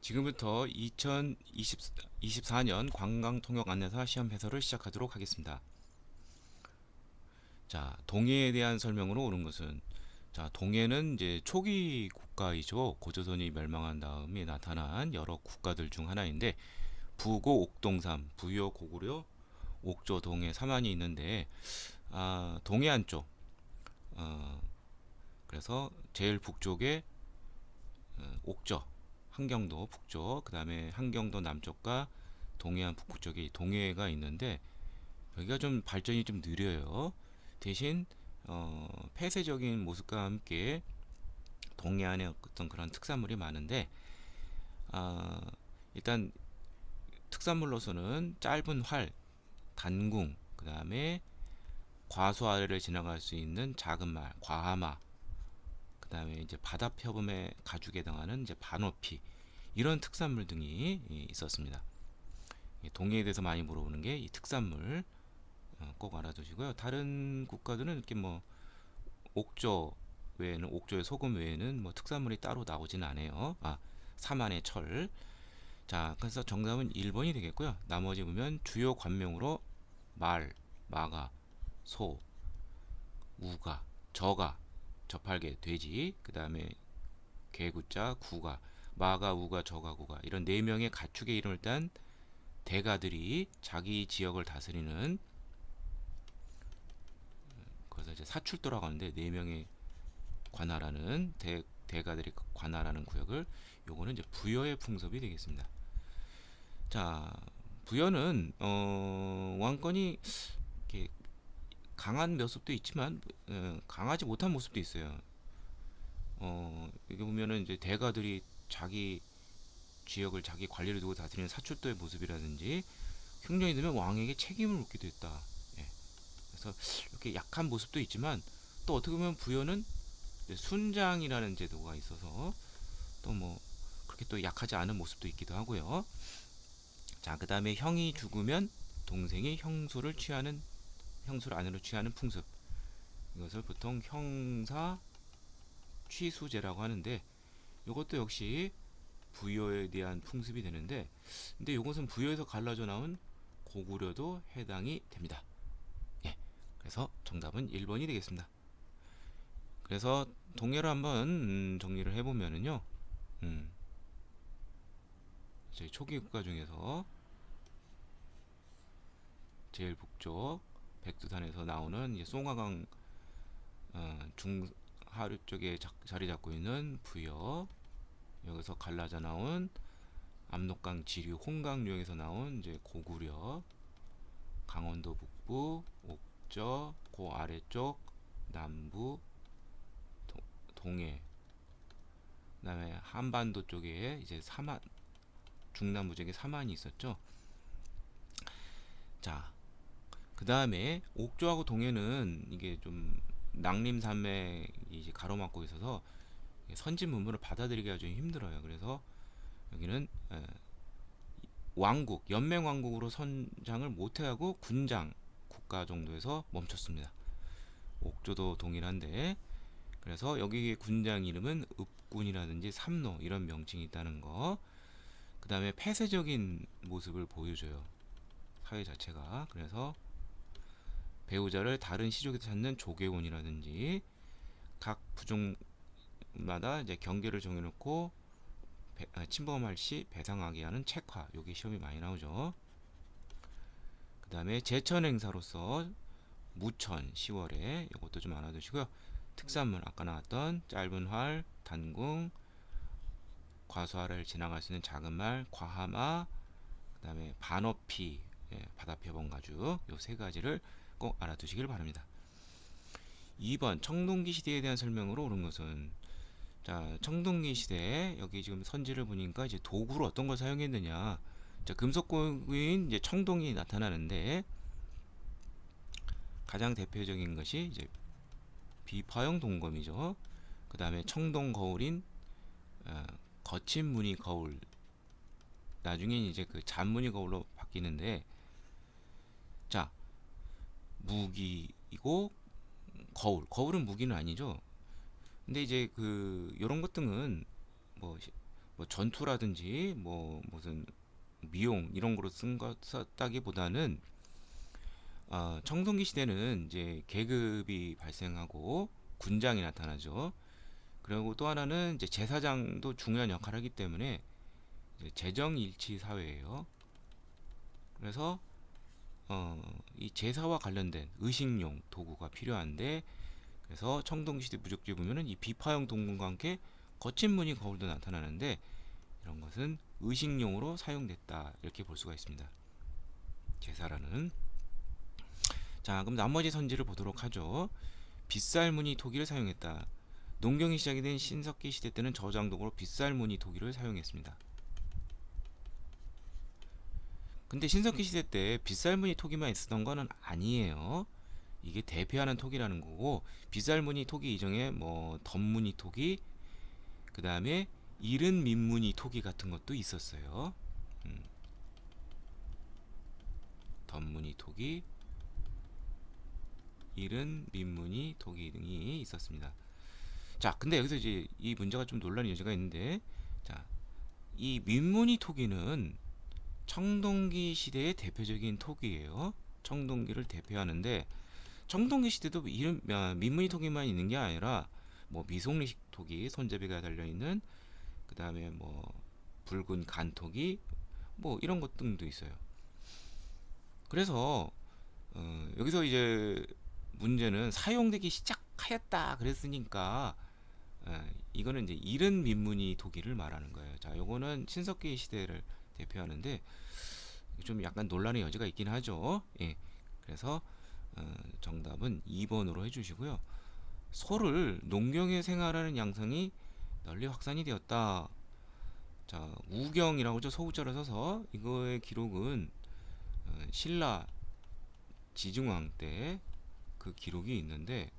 지금부터 2024년 관광통역 안내사 시험 해설을 시작하도록 하겠습니다. 자, 동해에 대한 설명으로 옳은 것은, 자, 동해는 이제 초기 국가이죠. 고조선이 멸망한 다음에 나타난 여러 국가들 중 하나인데, 부고 옥동삼, 부여 고구려 옥조 동해 삼안이 있는데, 동해안 쪽, 어, 그래서 제일 북쪽에 옥저, 한경도 북쪽, 그 다음에 한경도 남쪽과 동해안 북부 쪽에 동해가 있는데, 여기가 좀 발전이 좀 느려요. 대신 폐쇄적인 모습과 함께 동해안에 어떤 그런 특산물이 많은데, 아, 일단 특산물로서는 짧은 활, 단궁, 그 다음에 과수 아래를 지나갈 수 있는 작은 말, 과하마, 그 다음에 이제 바다 표범의 가죽에 해당하는 이제 반어피, 이런 특산물 등이 있었습니다. 동해에 대해서 많이 물어보는 게 이 특산물, 꼭 알아두시고요. 다른 국가들은 이렇게 뭐 옥조 외에는, 옥조의 소금 외에는 뭐 특산물이 따로 나오진 않아요. 사만의 철. 자, 그래서 정답은 1번이 되겠고요. 나머지 보면 주요 관명으로 말, 마가, 소, 우가, 저가, 저팔계, 돼지, 그 다음에 개구자, 구가, 마가, 우가, 저가, 구가, 이런 네 명의 가축의 이름을 딴 대가들이 자기 지역을 다스리는, 그래서 이제 사출도라고 하는데, 네 명의 관할하는 대가들이 관할하는 구역을, 요거는 이제 부여의 풍습이 되겠습니다. 자, 부여는 왕권이 이렇게 강한 모습도 있지만 강하지 못한 모습도 있어요. 여기 보면은 이제 대가들이 자기 지역을 자기 관리를 두고 다스리는 사출도의 모습이라든지, 흉년이 되면 왕에게 책임을 묻기도 했다. 예. 그래서 이렇게 약한 모습도 있지만, 또 어떻게 보면 부여는 순장이라는 제도가 있어서 또 뭐 그렇게 또 약하지 않은 모습도 있기도 하고요. 자, 그 다음에 형이 죽으면 동생이 형수를 아내로 취하는 풍습, 이것을 보통 형사 취수제라고 하는데, 이것도 역시 부여에 대한 풍습이 되는데, 근데 이것은 부여에서 갈라져 나온 고구려도 해당이 됩니다. 예, 그래서 정답은 1번이 되겠습니다. 그래서 동해를 한번 정리를 해보면은요, 저희 초기 국가 중에서 제일 북쪽 백두산에서 나오는 이제 송화강 중하류 쪽에 자리 잡고 있는 부여, 여기서 갈라져 나온 압록강 지류 홍강류에서 나온 이제 고구려, 강원도 북부 옥저, 그 아래쪽 남부 동해, 그다음에 한반도 쪽에 이제 사만, 중남부 쪽에 사만이 있었죠. 자, 그 다음에 옥조하고 동해는 이게 좀 낙림산맥이 이제 가로막고 있어서 선진 문물을 받아들이기가 좀 힘들어요. 그래서 여기는 왕국, 연맹 왕국으로 선장을 못해하고 군장 국가 정도에서 멈췄습니다. 옥조도 동일한데, 그래서 여기 군장 이름은 읍군이라든지 삼로, 이런 명칭이 있다는 거. 그 다음에 폐쇄적인 모습을 보여줘요, 사회 자체가. 그래서 배우자를 다른 시족에서 찾는 조계혼이라든지, 각 부족마다 이제 경계를 정해놓고 침범할 시 배상하게 하는 책화, 요게 시험이 많이 나오죠. 그 다음에 제천 행사로서 무천 10월에, 이것도 좀 알아두시고요. 특산물 아까 나왔던 짧은 활, 단궁, 과수하를 지나갈 수 있는 작은 말, 과하마, 그 다음에 반어피, 바다표범 가죽, 요 세 가지를 꼭 알아두시길 바랍니다. 2번 청동기 시대에 대한 설명으로 옳은 것은, 자, 청동기 시대, 여기 지금 선지를 보니까 이제 도구로 어떤 걸 사용했느냐. 자, 금속고인 이제 청동이 나타나는데, 가장 대표적인 것이 이제 비파형 동검이죠. 그 다음에 청동 거울인 어, 거친 무늬 거울, 나중에 이제 그 잔무늬 거울로 바뀌는데, 자, 무기이고, 거울은 무기는 아니죠. 근데 이제 그 요런 것 등은 뭐 뭐 전투라든지 뭐 무슨 미용 이런 거로 썼다기보다는 청동기 시대는 이제 계급이 발생하고 군장이 나타나죠. 그리고 또 하나는 이제 제사장도 중요한 역할을 하기 때문에 이제 재정일치 사회예요. 그래서 이 제사와 관련된 의식용 도구가 필요한데, 그래서 청동기 시대 무적지에 보면은 이 비파형 동굴과 함께 거친 무늬 거울도 나타나는데, 이런 것은 의식용으로 사용됐다 이렇게 볼 수가 있습니다. 제사라는. 자, 그럼 나머지 선지를 보도록 하죠. 빗살무늬 토기를 사용했다. 농경이 시작이 된 신석기 시대 때는 저장도구로 빗살무늬 토기를 사용했습니다. 근데 신석기 시대 때 빗살무늬 토기만 있었던 거는 아니에요. 이게 대표하는 토기라는 거고, 빗살무늬 토기 이정에 뭐 덧무늬 토기, 그 다음에 이른 민무늬 토기 같은 것도 있었어요. 덧무늬 토기, 이른 민무늬 토기 등이 있었습니다. 자, 근데 여기서 이제 이 문제가 좀 논란의 여지가 있는데, 자, 이 민무늬 토기는 청동기 시대의 대표적인 토기예요. 청동기를 대표하는데, 청동기 시대도 이름 민무늬 토기만 있는 게 아니라 뭐 미송리식 토기, 손잡이가 달려 있는, 그 다음에 뭐 붉은 간토기, 뭐 이런 것 등도 있어요. 그래서 여기서 이제 문제는 사용되기 시작하였다 그랬으니까, 이거는 이제 이른 민무늬 토기를 말하는 거예요. 자, 요거는 신석기 시대를 대표하는데 좀 약간 논란의 여지가 있긴 하죠. 예. 그래서 정답은 2번으로 해주시고요. 소를 농경에 생활하는 양상이 널리 확산이 되었다. 자, 우경이라고 저 소우자를 써서 이거의 기록은 신라 지중왕 때 그 기록이 있는데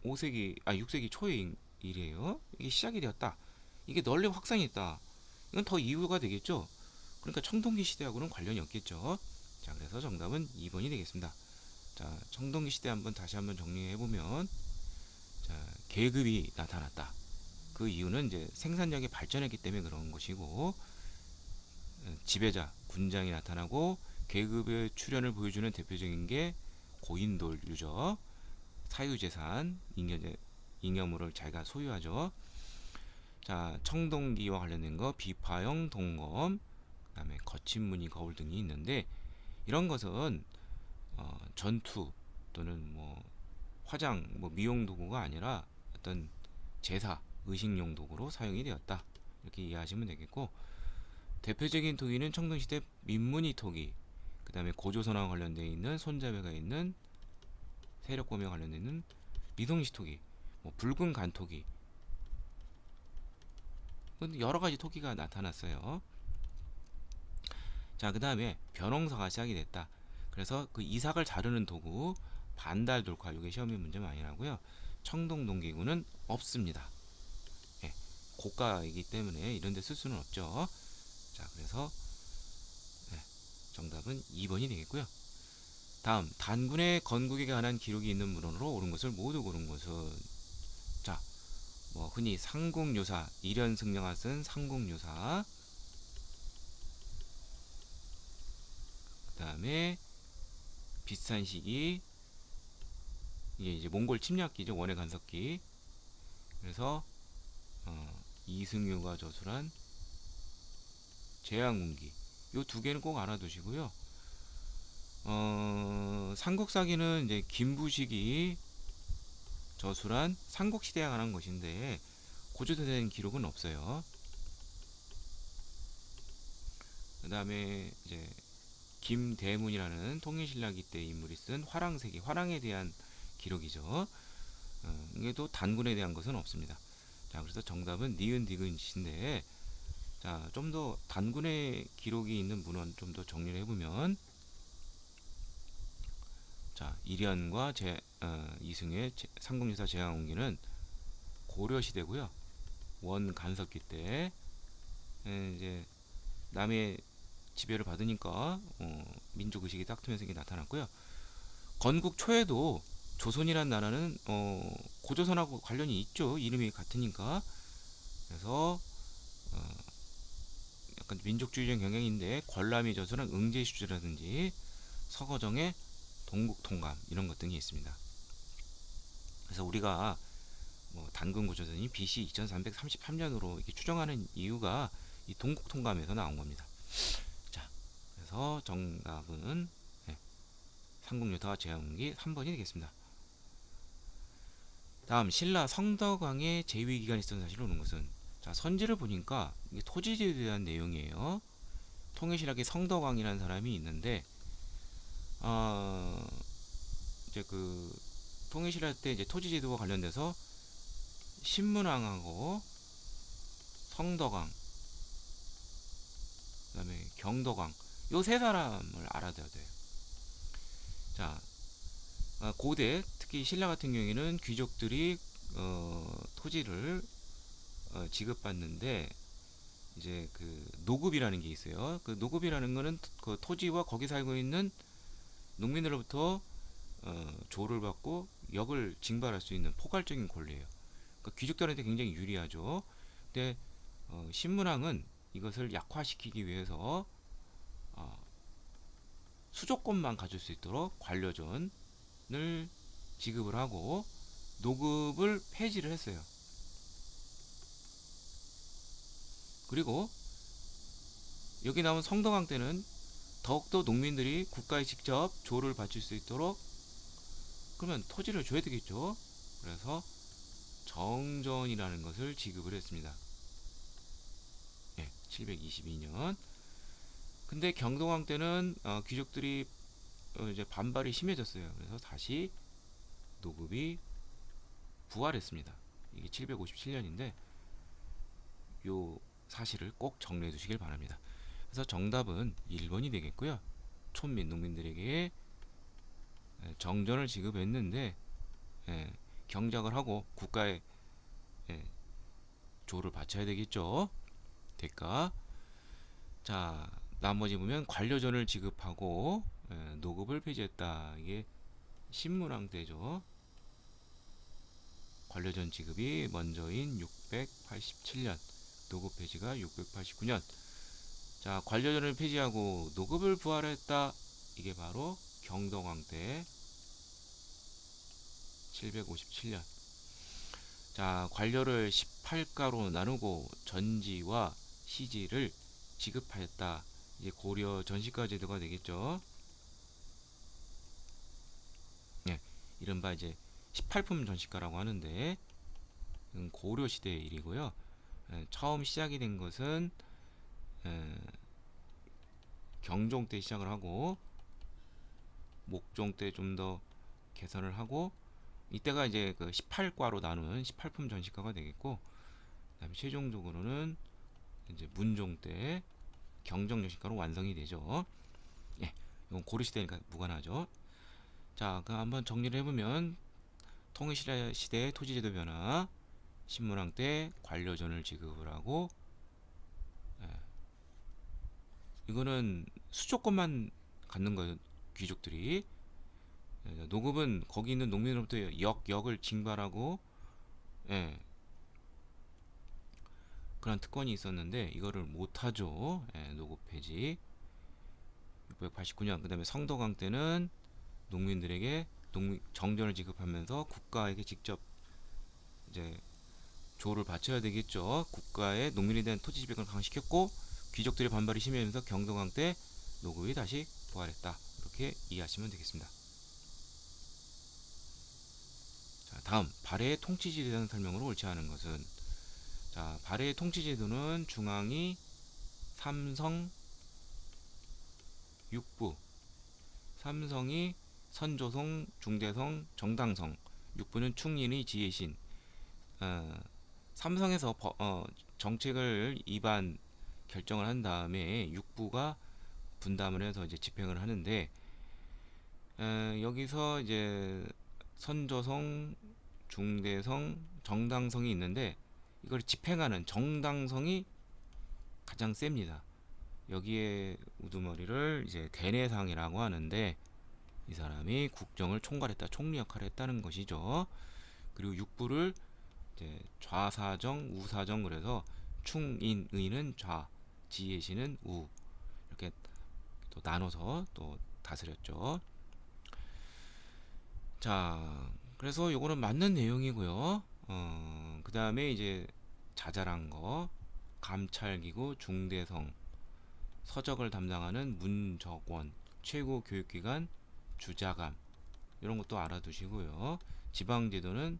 6세기 초의 일이에요. 이게 시작이 되었다. 이게 널리 확산이 됐다. 이건 더 이유가 되겠죠. 그러니까 청동기 시대하고는 관련이 없겠죠. 자, 그래서 정답은 2번이 되겠습니다. 자, 청동기 시대 다시 한번 정리해 보면, 자, 계급이 나타났다. 그 이유는 이제 생산력이 발전했기 때문에 그런 것이고, 지배자 군장이 나타나고 계급의 출현을 보여주는 대표적인 게 고인돌 유적, 사유재산, 잉여물을 자기가 소유하죠. 자, 청동기와 관련된 거 비파형 동검, 그다음에 거친 무늬 거울 등이 있는데, 이런 것은 전투 또는 뭐 화장, 뭐 미용 도구가 아니라 어떤 제사, 의식용 도구로 사용이 되었다. 이렇게 이해하시면 되겠고, 대표적인 토기는 청동시대 민무늬 토기, 그 다음에 고조선화와 관련되어 있는 손잡이가 있는 세력검에 관련되어 있는 미동시 토기, 뭐 붉은 간토기, 여러 가지 토기가 나타났어요. 자, 그 다음에 변홍사가 시작이 됐다. 그래서 그 이삭을 자르는 도구 반달 돌칼, 이게 시험에 문제 많이 나고요. 청동 농기구는 없습니다. 예, 고가이기 때문에 이런 데 쓸 수는 없죠. 자, 그래서 정답은 2번이 되겠고요. 다음, 단군의 건국에 관한 기록이 있는 문헌으로 옳은 것을 모두 고른 것은, 자, 뭐 흔히 상국유사, 일연승려가 쓴 상국유사, 그 다음에 비슷한 시기, 이게 이제 몽골 침략기죠. 원해 간섭기. 그래서 이승유가 저술한 제왕운기, 요 두 개는 꼭 알아두시고요. 삼국사기는 이제 김부식이 저술한 삼국시대에 관한 것인데 고조된 기록은 없어요. 그 다음에 이제 김대문이라는 통일신라기 때 인물이 쓴 화랑세기, 화랑에 대한 기록이죠. 이게 또 단군에 대한 것은 없습니다. 자, 그래서 정답은 니은 디귿인데, 자, 좀 더 단군의 기록이 있는 문헌 좀 더 정리를 해보면, 자, 일현과 이승의 삼국유사 제왕운기는 고려 시대고요. 원 간섭기 때 이제 남의 지배를 받으니까 민족 의식이 딱 트면서 이게 나타났고요. 건국 초에도 조선이란 나라는 고조선하고 관련이 있죠. 이름이 같으니까. 그래서 약간 민족주의적인 경향인데 관람이 져서는 응제시주라든지 서거정의 동국통감 이런 것 등이 있습니다. 그래서 우리가 뭐 단군 고조선이 BC 2333년으로 이렇게 추정하는 이유가 이 동국통감에서 나온 겁니다. 자, 그래서 정답은 삼국유사와 제왕기 3번이 되겠습니다. 다음 신라 성덕왕의 재위 기간이 있었던 사실을 오는 것은 자 선지를 보니까 이게 토지제에 대한 내용이에요. 통일신라의 성덕왕이라는 사람이 있는데 어, 이제 그 통일신라 때 이제 토지제도와 관련돼서 신문왕하고 성덕왕 그다음에 경덕왕 요 세 사람을 알아둬야 돼요. 자 고대 특히 신라 같은 경우에는 귀족들이 토지를 지급받는데 이제 그 노급이라는 게 있어요. 그 노급이라는 거는 그 토지와 거기 살고 있는 농민으로부터 조를 받고 역을 징발할 수 있는 포괄적인 권리예요. 그러니까 귀족들한테 굉장히 유리하죠. 근데 신문왕은 이것을 약화시키기 위해서 어, 수조권만 가질 수 있도록 관료전을 지급을 하고 노급을 폐지를 했어요. 그리고 여기 나온 성덕왕 때는 더욱더 농민들이 국가에 직접 조를 바칠 수 있도록 그러면 토지를 줘야 되겠죠. 그래서 정전이라는 것을 지급을 했습니다. 722년. 근데 경동왕 때는 귀족들이 이제 반발이 심해졌어요. 그래서 다시 노급이 부활했습니다. 이게 757년인데 요 사실을 꼭 정리해 두시길 바랍니다. 그래서 정답은 1번이 되겠고요. 촌민 농민들에게 정전을 지급했는데 경작을 하고 국가에 조를 바쳐야 되겠죠. 대가. 자, 나머지 보면 관료전을 지급하고 노급을 폐지했다. 이게 신문왕 때죠. 관료전 지급이 먼저인 687년, 노급 폐지가 689년. 자, 관료전을 폐지하고 노급을 부활했다. 이게 바로 경동왕 때 757년. 자, 관료를 18가로 나누고 전지와 시지를 지급하였다. 이제 고려 전시가 제도가 되겠죠. 예, 이른바 이제 18품 전시가라고 하는데 고려 시대의 일이고요. 처음 시작이 된 것은 경종 때 시작을 하고 목종 때 좀 더 개선을 하고 이때가 이제 그 18과로 나눈 18품 전시가가 되겠고 그다음에 최종적으로는 이제 문종 때 경정 전시가로 완성이 되죠. 예, 이건 고려 시대니까 무관하죠. 자, 그 한번 정리를 해보면 통일신라 시대 토지제도 변화, 신문왕 때 관료전을 지급을 하고 예, 이거는 수조권만 갖는 거예요. 귀족들이 노급은 거기 있는 농민으로부터 역을 징발하고 예, 그런 특권이 있었는데 이거를 못하죠. 노급 폐지 689년. 그 다음에 성덕왕 때는 농민들에게 정전을 지급하면서 국가에게 직접 이제 조를 바쳐야 되겠죠. 국가의 농민에 대한 토지 지배권을 강화시켰고 귀족들의 반발이 심해지면서 경동왕 때 노급이 다시 부활했다. 이렇게 이해하시면 되겠습니다. 자, 다음 발해의 통치제도에 대한 설명으로 옳지 않은 것은 자, 발해의 통치제도는 중앙이 삼성 육부 삼성이 선조성 중대성 정당성 육부는 충인의 지혜신 삼성에서 정책을 입안 결정을 한 다음에 육부가 분담을 해서 이제 집행을 하는데 여기서 이제 선조성, 중대성, 정당성이 있는데 이걸 집행하는 정당성이 가장 셉니다. 여기에 우두머리를 이제 대내상이라고 하는데 이 사람이 국정을 총괄했다, 총리 역할을 했다는 것이죠. 그리고 육부를 이제 좌사정, 우사정 그래서 충인의는 좌, 지혜시는 우 이렇게 또 나눠서 또 다스렸죠. 자, 그래서 요거는 맞는 내용이고요. 그 다음에 이제 자잘한 거, 감찰기구, 중대성, 서적을 담당하는 문적원, 최고교육기관, 주자감 이런 것도 알아두시고요. 지방제도는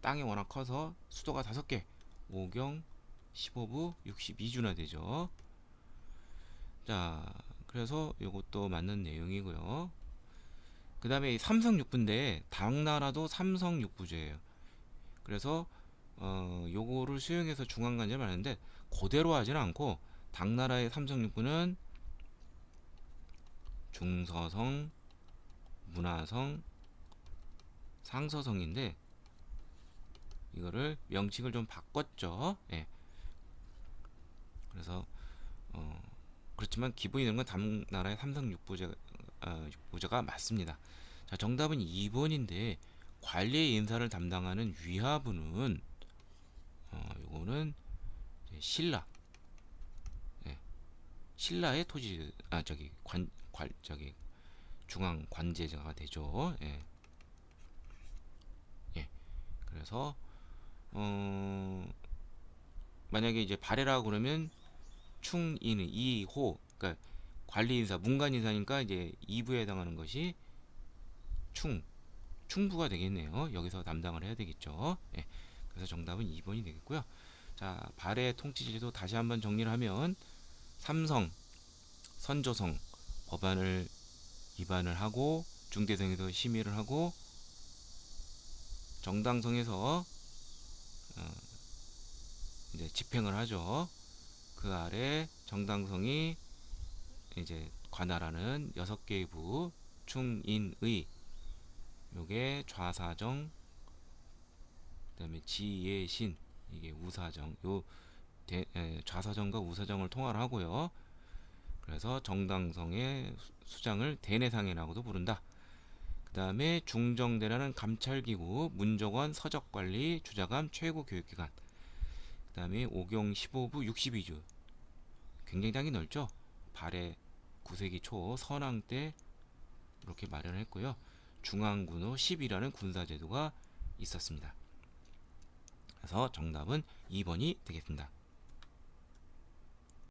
땅이 워낙 커서 수도가 5개, 5경, 15부, 62주나 되죠. 자, 그래서 요것도 맞는 내용이고요. 그 다음에 삼성육부인데 당나라도 삼성육부제예요. 그래서 요거를 수용해서 중앙관제를 하는데 그대로 하지는 않고 당나라의 삼성육부는 중서성, 문화성, 상서성인데 이거를 명칭을 좀 바꿨죠. 예. 그래서 그렇지만 기본이 되는 건 당나라의 육부제가 맞습니다. 자, 정답은 2번인데 관리의 인사를 담당하는 위하부는 요거는 신라, 예, 신라의 토지 저기 저기 중앙 관제자가 되죠. 예, 예. 그래서 만약에 이제 발해라고 그러면 충인 이호 그러니까 관리 인사 문관 인사니까 이제 2부에 해당하는 것이 충부가 되겠네요. 여기서 담당을 해야 되겠죠. 예. 그래서 정답은 2번이 되겠고요. 자, 발해 통치제도 다시 한번 정리를 하면 삼성, 선조성 법안을 위반을 하고 중대성에서 심의를 하고 정당성에서 이제 집행을 하죠. 그 아래 정당성이 이제 관할하는 6개의 부 충인의 요게 좌사정 그다음에 지예신 이게 우사정 요 좌사정과 우사정을 통화를 하고요. 그래서 정당성의 수장을 대내상이라고도 부른다. 그 다음에 중정대라는 감찰기구, 문정원, 서적관리, 주자감, 최고교육기관. 그 다음에 오경 15부 62주. 굉장히 땅이 넓죠. 발해 9세기 초 선왕 때 이렇게 마련했고요. 중앙군호 10이라는 군사제도가 있었습니다. 그래서 정답은 2번이 되겠습니다.